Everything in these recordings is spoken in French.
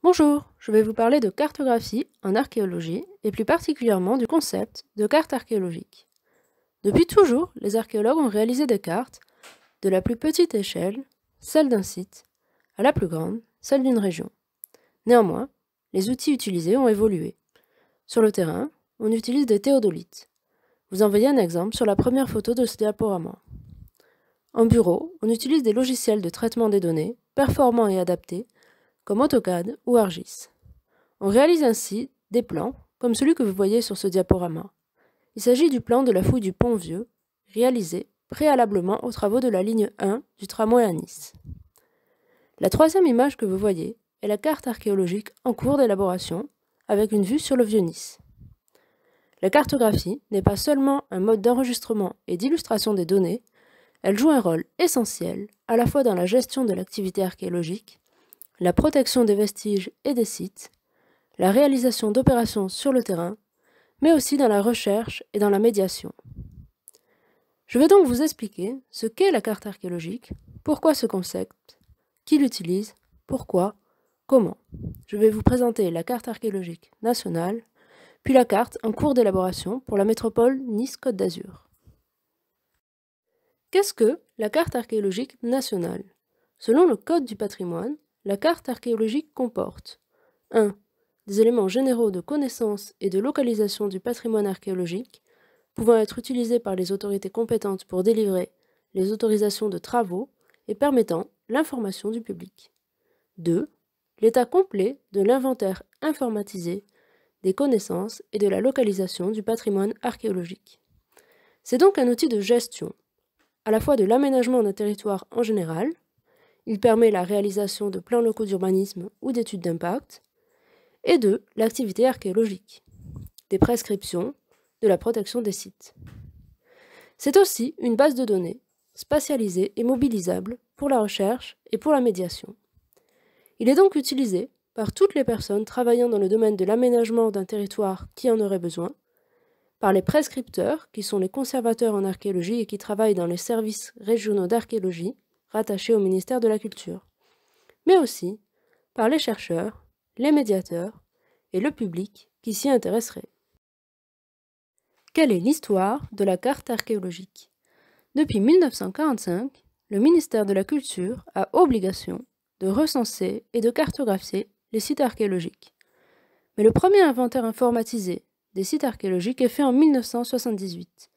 Bonjour, je vais vous parler de cartographie en archéologie et plus particulièrement du concept de carte archéologique. Depuis toujours, les archéologues ont réalisé des cartes de la plus petite échelle, celle d'un site, à la plus grande, celle d'une région. Néanmoins, les outils utilisés ont évolué. Sur le terrain, on utilise des théodolites. Vous en voyez un exemple sur la première photo de ce diaporama. En bureau, on utilise des logiciels de traitement des données, performants et adaptés, comme AutoCAD ou ArcGIS. On réalise ainsi des plans, comme celui que vous voyez sur ce diaporama. Il s'agit du plan de la fouille du Pont Vieux, réalisé préalablement aux travaux de la ligne 1 du tramway à Nice. La troisième image que vous voyez est la carte archéologique en cours d'élaboration, avec une vue sur le Vieux-Nice. La cartographie n'est pas seulement un mode d'enregistrement et d'illustration des données, elle joue un rôle essentiel à la fois dans la gestion de l'activité archéologique, la protection des vestiges et des sites, la réalisation d'opérations sur le terrain, mais aussi dans la recherche et dans la médiation. Je vais donc vous expliquer ce qu'est la carte archéologique, pourquoi ce concept, qui l'utilise, pourquoi, comment. Je vais vous présenter la carte archéologique nationale, puis la carte en cours d'élaboration pour la métropole Nice-Côte d'Azur. Qu'est-ce que la carte archéologique nationale? Selon le Code du patrimoine, la carte archéologique comporte 1. Des éléments généraux de connaissance et de localisation du patrimoine archéologique, pouvant être utilisés par les autorités compétentes pour délivrer les autorisations de travaux et permettant l'information du public. 2. L'état complet de l'inventaire informatisé des connaissances et de la localisation du patrimoine archéologique. C'est donc un outil de gestion, à la fois de l'aménagement d'un territoire en général. Il permet la réalisation de plans locaux d'urbanisme ou d'études d'impact, et de l'activité archéologique, des prescriptions, de la protection des sites. C'est aussi une base de données spatialisée et mobilisable pour la recherche et pour la médiation. Il est donc utilisé par toutes les personnes travaillant dans le domaine de l'aménagement d'un territoire qui en aurait besoin, par les prescripteurs, qui sont les conservateurs en archéologie et qui travaillent dans les services régionaux d'archéologie, rattachés au ministère de la Culture, mais aussi par les chercheurs, les médiateurs et le public qui s'y intéresserait. Quelle est l'histoire de la carte archéologique? Depuis 1945, le ministère de la Culture a obligation de recenser et de cartographier les sites archéologiques. Mais le premier inventaire informatisé des sites archéologiques est fait en 1978,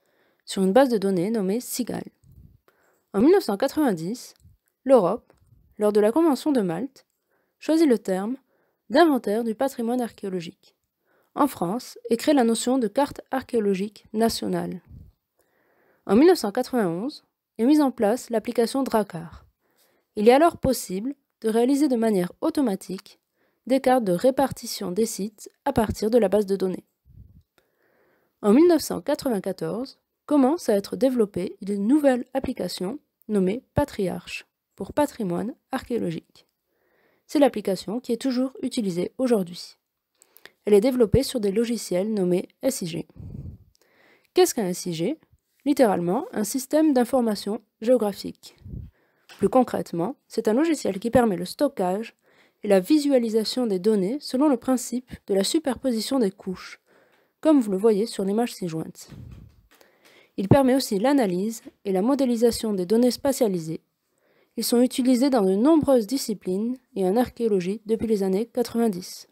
sur une base de données nommée SIGAL. En 1990, l'Europe, lors de la Convention de Malte, choisit le terme d'inventaire du patrimoine archéologique en France et crée la notion de carte archéologique nationale. En 1991 est mise en place l'application DRACAR. Il est alors possible de réaliser de manière automatique des cartes de répartition des sites à partir de la base de données. En 1994, commence à être développée une nouvelle application nommée Patriarche pour patrimoine archéologique. C'est l'application qui est toujours utilisée aujourd'hui. Elle est développée sur des logiciels nommés SIG. Qu'est-ce qu'un SIG? Littéralement, un système d'information géographique. Plus concrètement, c'est un logiciel qui permet le stockage et la visualisation des données selon le principe de la superposition des couches, comme vous le voyez sur l'image ci-jointe. Il permet aussi l'analyse et la modélisation des données spatialisées. Ils sont utilisés dans de nombreuses disciplines et en archéologie depuis les années 90.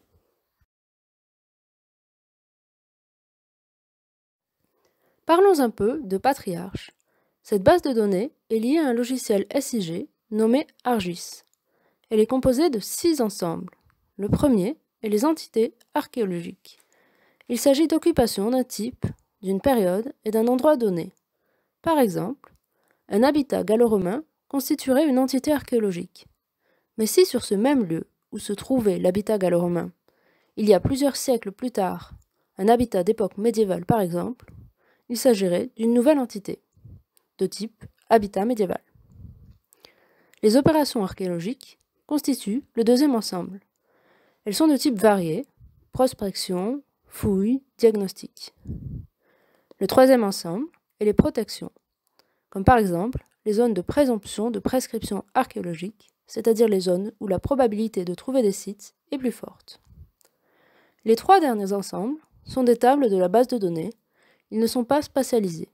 Parlons un peu de Patriarche. Cette base de données est liée à un logiciel SIG nommé ArcGIS. Elle est composée de 6 ensembles. Le premier est les entités archéologiques. Il s'agit d'occupations d'un type, d'une période et d'un endroit donné. Par exemple, un habitat gallo-romain constituerait une entité archéologique. Mais si sur ce même lieu où se trouvait l'habitat gallo-romain, il y a plusieurs siècles plus tard, un habitat d'époque médiévale par exemple, il s'agirait d'une nouvelle entité, de type habitat médiéval. Les opérations archéologiques constituent le deuxième ensemble. Elles sont de type varié, prospection, fouille, diagnostic. Le troisième ensemble est les protections, comme par exemple les zones de présomption de prescription archéologique c'est-à-dire les zones où la probabilité de trouver des sites est plus forte. Les 3 derniers ensembles sont des tables de la base de données. Ils ne sont pas spatialisés.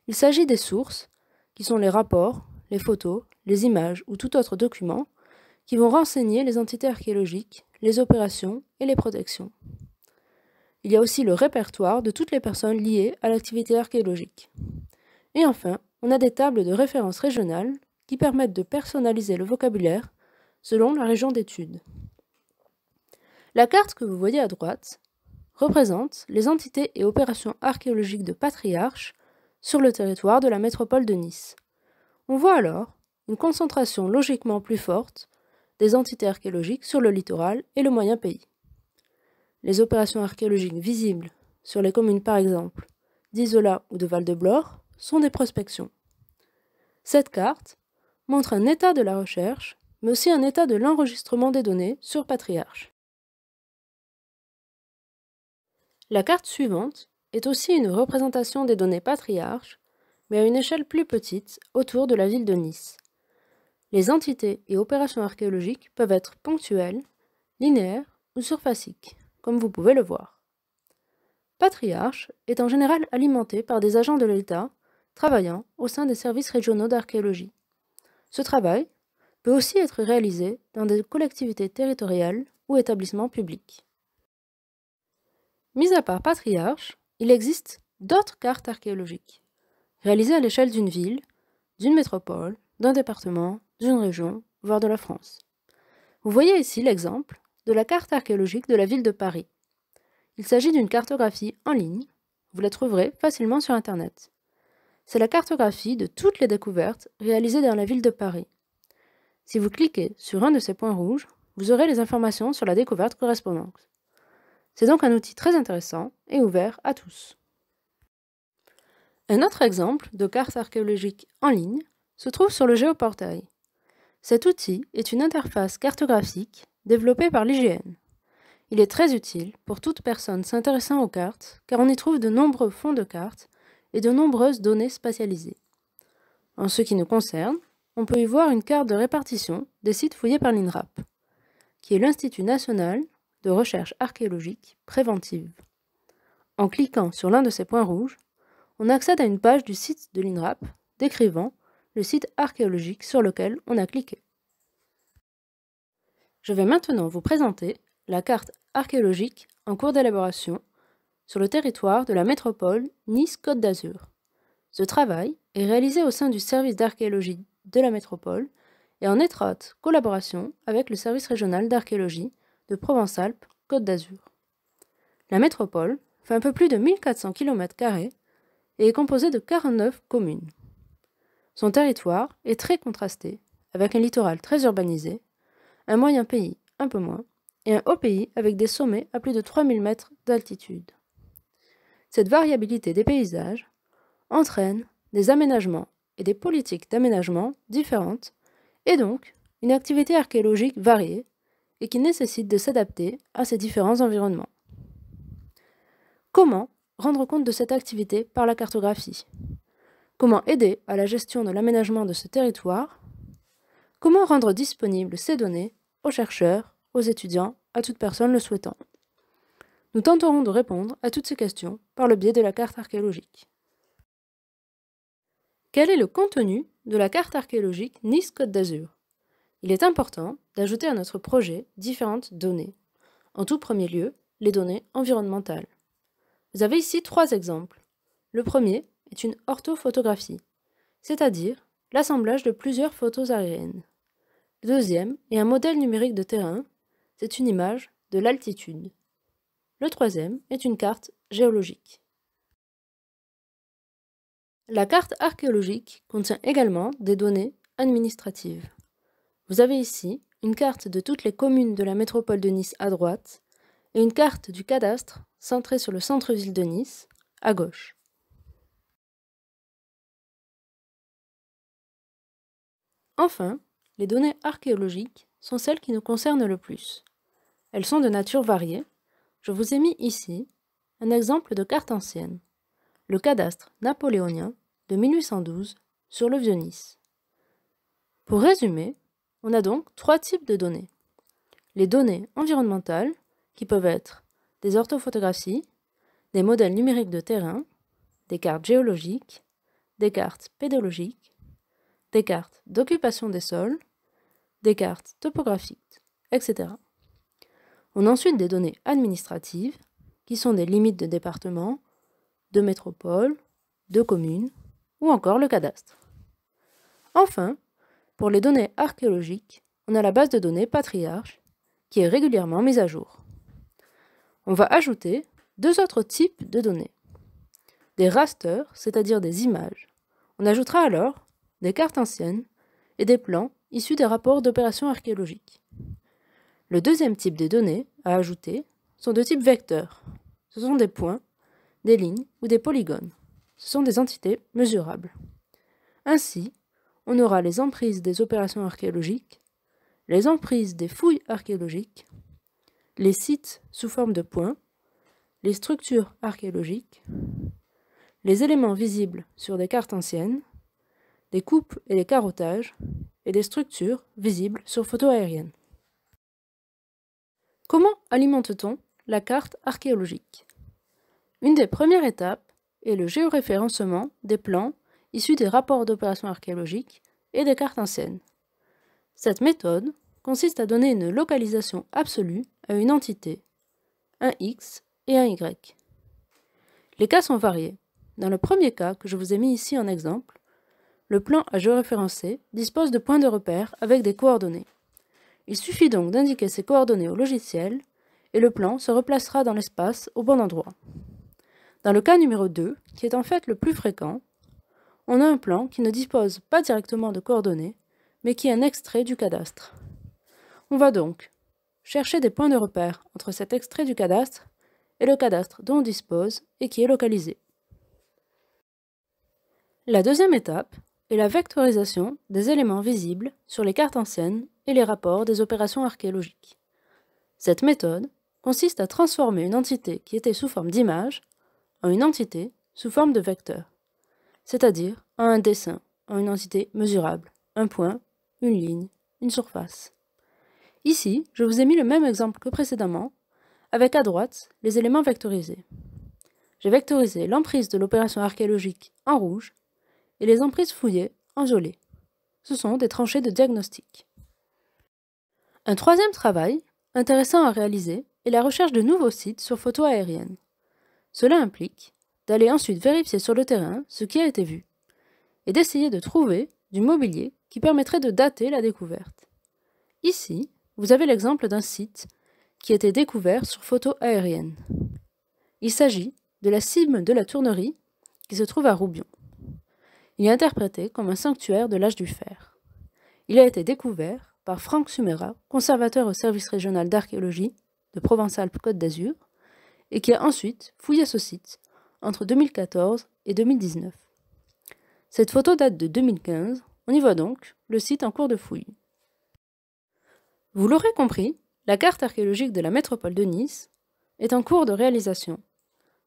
Il s'agit des sources, qui sont les rapports, les photos, les images ou tout autre document qui vont renseigner les entités archéologiques, les opérations et les protections. Il y a aussi le répertoire de toutes les personnes liées à l'activité archéologique. Et enfin, on a des tables de référence régionales qui permettent de personnaliser le vocabulaire selon la région d'étude. La carte que vous voyez à droite représente les entités et opérations archéologiques de Patriarche sur le territoire de la métropole de Nice. On voit alors une concentration logiquement plus forte des entités archéologiques sur le littoral et le moyen pays. Les opérations archéologiques visibles sur les communes par exemple d'Isola ou de Val-de-Blore sont des prospections. Cette carte montre un état de la recherche, mais aussi un état de l'enregistrement des données sur Patriarche. La carte suivante est aussi une représentation des données Patriarche, mais à une échelle plus petite, autour de la ville de Nice. Les entités et opérations archéologiques peuvent être ponctuelles, linéaires ou surfaciques, comme vous pouvez le voir. Patriarche est en général alimenté par des agents de l'État travaillant au sein des services régionaux d'archéologie. Ce travail peut aussi être réalisé dans des collectivités territoriales ou établissements publics. Mis à part Patriarche, il existe d'autres cartes archéologiques, réalisées à l'échelle d'une ville, d'une métropole, d'un département, d'une région, voire de la France. Vous voyez ici l'exemple de la carte archéologique de la ville de Paris. Il s'agit d'une cartographie en ligne, vous la trouverez facilement sur Internet. C'est la cartographie de toutes les découvertes réalisées dans la ville de Paris. Si vous cliquez sur un de ces points rouges, vous aurez les informations sur la découverte correspondante. C'est donc un outil très intéressant et ouvert à tous. Un autre exemple de carte archéologique en ligne se trouve sur le Géoportail. Cet outil est une interface cartographique développée par l'IGN. Il est très utile pour toute personne s'intéressant aux cartes car on y trouve de nombreux fonds de cartes et de nombreuses données spatialisées. En ce qui nous concerne, on peut y voir une carte de répartition des sites fouillés par l'INRAP, qui est l'Institut national de recherche archéologique préventive. En cliquant sur l'un de ces points rouges, on accède à une page du site de l'INRAP décrivant le site archéologique sur lequel on a cliqué. Je vais maintenant vous présenter la carte archéologique en cours d'élaboration sur le territoire de la métropole Nice-Côte d'Azur. Ce travail est réalisé au sein du service d'archéologie de la métropole et en étroite collaboration avec le service régional d'archéologie de Provence-Alpes-Côte d'Azur. La métropole fait un peu plus de 1400 km² et est composée de 49 communes. Son territoire est très contrasté, avec un littoral très urbanisé, un moyen pays un peu moins, et un haut pays avec des sommets à plus de 3000 mètres d'altitude. Cette variabilité des paysages entraîne des aménagements et des politiques d'aménagement différentes, et donc une activité archéologique variée et qui nécessite de s'adapter à ces différents environnements. Comment rendre compte de cette activité par la cartographie? Comment aider à la gestion de l'aménagement de ce territoire? Comment rendre disponibles ces données aux chercheurs, aux étudiants, à toute personne le souhaitant? Nous tenterons de répondre à toutes ces questions par le biais de la carte archéologique. Quel est le contenu de la carte archéologique Nice-Côte d'Azur? Il est important d'ajouter à notre projet différentes données. En tout premier lieu, les données environnementales. Vous avez ici 3 exemples. Le premier est une orthophotographie, c'est-à-dire l'assemblage de plusieurs photos aériennes. Le deuxième est un modèle numérique de terrain, c'est une image de l'altitude. Le troisième est une carte géologique. La carte archéologique contient également des données administratives. Vous avez ici une carte de toutes les communes de la métropole de Nice à droite et une carte du cadastre centrée sur le centre-ville de Nice à gauche. Enfin, les données archéologiques sont celles qui nous concernent le plus. Elles sont de nature variée. Je vous ai mis ici un exemple de carte ancienne, le cadastre napoléonien de 1812 sur le Vieux-Nice. Pour résumer, On a donc trois types de données. Les données environnementales, qui peuvent être des orthophotographies, des modèles numériques de terrain, des cartes géologiques, des cartes pédologiques, des cartes d'occupation des sols, des cartes topographiques, etc. On a ensuite des données administratives, qui sont des limites de département, de métropole, de communes, ou encore le cadastre. Enfin, pour les données archéologiques, on a la base de données Patriarche, qui est régulièrement mise à jour. On va ajouter deux autres types de données. Des rasters, c'est-à-dire des images. On ajoutera alors des cartes anciennes et des plans issus des rapports d'opérations archéologiques. Le deuxième type de données à ajouter sont de type vecteur. Ce sont des points, des lignes ou des polygones. Ce sont des entités mesurables. Ainsi, on aura les emprises des opérations archéologiques, les emprises des fouilles archéologiques, les sites sous forme de points, les structures archéologiques, les éléments visibles sur des cartes anciennes, des coupes et les carottages, et des structures visibles sur photo aérienne. Comment alimente-t-on la carte archéologique? Une des premières étapes est le géoréférencement des plans issus des rapports d'opérations archéologiques et des cartes anciennes. Cette méthode consiste à donner une localisation absolue à une entité, un X et un Y. Les cas sont variés. Dans le premier cas que je vous ai mis ici en exemple, le plan à géoréférencer dispose de points de repère avec des coordonnées. Il suffit donc d'indiquer ces coordonnées au logiciel et le plan se replacera dans l'espace au bon endroit. Dans le cas numéro 2, qui est en fait le plus fréquent, on a un plan qui ne dispose pas directement de coordonnées, mais qui est un extrait du cadastre. On va donc chercher des points de repère entre cet extrait du cadastre et le cadastre dont on dispose et qui est localisé. La deuxième étape est la vectorisation des éléments visibles sur les cartes anciennes et les rapports des opérations archéologiques. Cette méthode consiste à transformer une entité qui était sous forme d'image en une entité sous forme de vecteur, c'est-à-dire en un dessin, en une entité mesurable, un point, une ligne, une surface. Ici, je vous ai mis le même exemple que précédemment, avec à droite les éléments vectorisés. J'ai vectorisé l'emprise de l'opération archéologique en rouge et les emprises fouillées en violet. Ce sont des tranchées de diagnostic. Un troisième travail, intéressant à réaliser, est la recherche de nouveaux sites sur photo aérienne. Cela implique d'aller ensuite vérifier sur le terrain ce qui a été vu, et d'essayer de trouver du mobilier qui permettrait de dater la découverte. Ici, vous avez l'exemple d'un site qui a été découvert sur photo aérienne. Il s'agit de la cime de la Tournerie qui se trouve à Roubion. Il est interprété comme un sanctuaire de l'âge du fer. Il a été découvert par Franck Sumera, conservateur au service régional d'archéologie de Provence-Alpes-Côte d'Azur, et qui a ensuite fouillé ce site entre 2014 et 2019. Cette photo date de 2015, on y voit donc le site en cours de fouille. Vous l'aurez compris, la carte archéologique de la métropole de Nice est en cours de réalisation.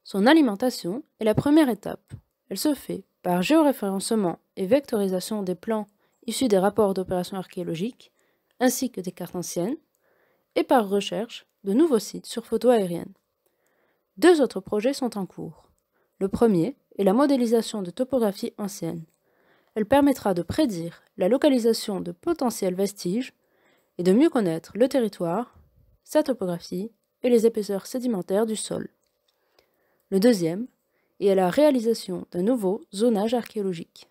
Son alimentation est la première étape. Elle se fait par géoréférencement et vectorisation des plans issus des rapports d'opérations archéologiques, ainsi que des cartes anciennes, et par recherche de nouveaux sites sur photo aérienne. Deux autres projets sont en cours. Le premier est la modélisation de topographie ancienne. Elle permettra de prédire la localisation de potentiels vestiges et de mieux connaître le territoire, sa topographie et les épaisseurs sédimentaires du sol. Le deuxième est la réalisation d'un nouveau zonage archéologique.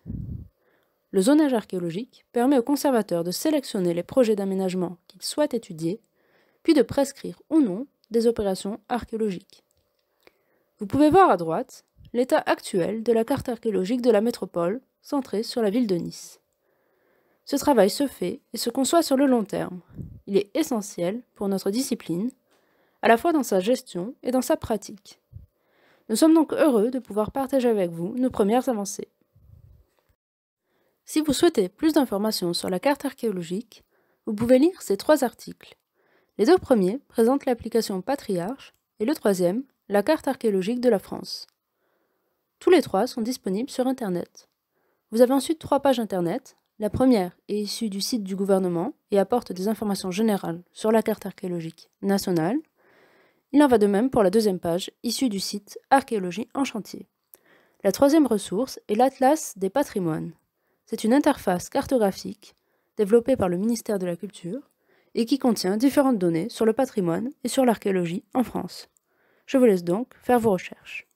Le zonage archéologique permet aux conservateurs de sélectionner les projets d'aménagement qu'ils souhaitent étudier, puis de prescrire ou non des opérations archéologiques. Vous pouvez voir à droite l'état actuel de la carte archéologique de la métropole centrée sur la ville de Nice. Ce travail se fait et se conçoit sur le long terme. Il est essentiel pour notre discipline, à la fois dans sa gestion et dans sa pratique. Nous sommes donc heureux de pouvoir partager avec vous nos premières avancées. Si vous souhaitez plus d'informations sur la carte archéologique, vous pouvez lire ces trois articles. Les deux premiers présentent l'application Patriarche et le troisième, la carte archéologique de la France. Tous les trois sont disponibles sur Internet. Vous avez ensuite 3 pages Internet La première est issue du site du gouvernement et apporte des informations générales sur la carte archéologique nationale. Il en va de même pour la deuxième page, issue du site Archéologie en chantier. La troisième ressource est l'Atlas des patrimoines. C'est une interface cartographique développée par le ministère de la Culture et qui contient différentes données sur le patrimoine et sur l'archéologie en France. Je vous laisse donc faire vos recherches.